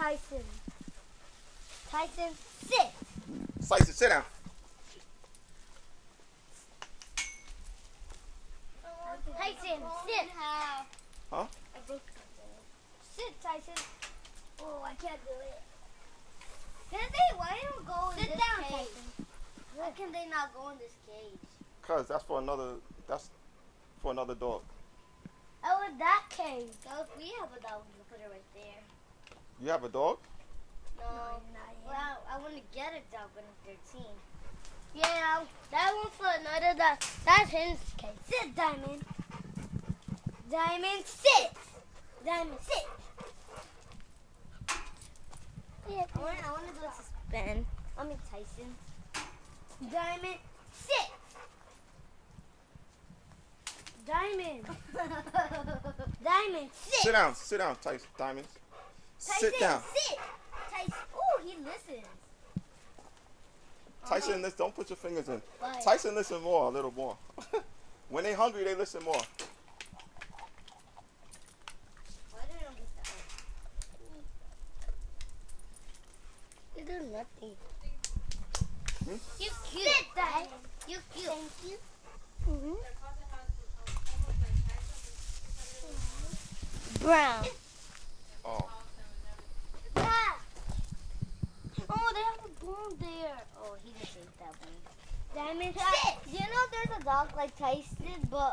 Tyson. Tyson, sit. Tyson, sit down. Tyson, sit. Huh? Sit, Tyson. Oh, I can't do it. Why don't go in this down, cage? Tyson. Why can they not go in this cage? Cause that's for another dog. Oh, in that cage. So if we have a dog, we can put it right there. You have a dog? No, not yet. Well, I want to get a dog when I'm 13. Yeah, that one's for another dog. That's his cage. Sit, Diamond. Diamond, sit. Diamond, sit. Yeah, I want to go to Spen. I mean Tyson. Diamond, sit. Diamond. Diamond, sit. Sit down, Tyson. Diamond. Tyson, Sit down. sit. Tyson. Oh, he listens. Tyson, listen, don't put your fingers in. Why? Tyson listen more, a little more. When they hungry, they listen more. Why did I don't get that one? You do nothing. Hmm? You cute. Sit, Diamond. You cute. Thank you. Brown. Oh. Yeah. Oh, they have a bone there. Oh, he didn't take that one. Diamond, you know there's a dog like Tyson, but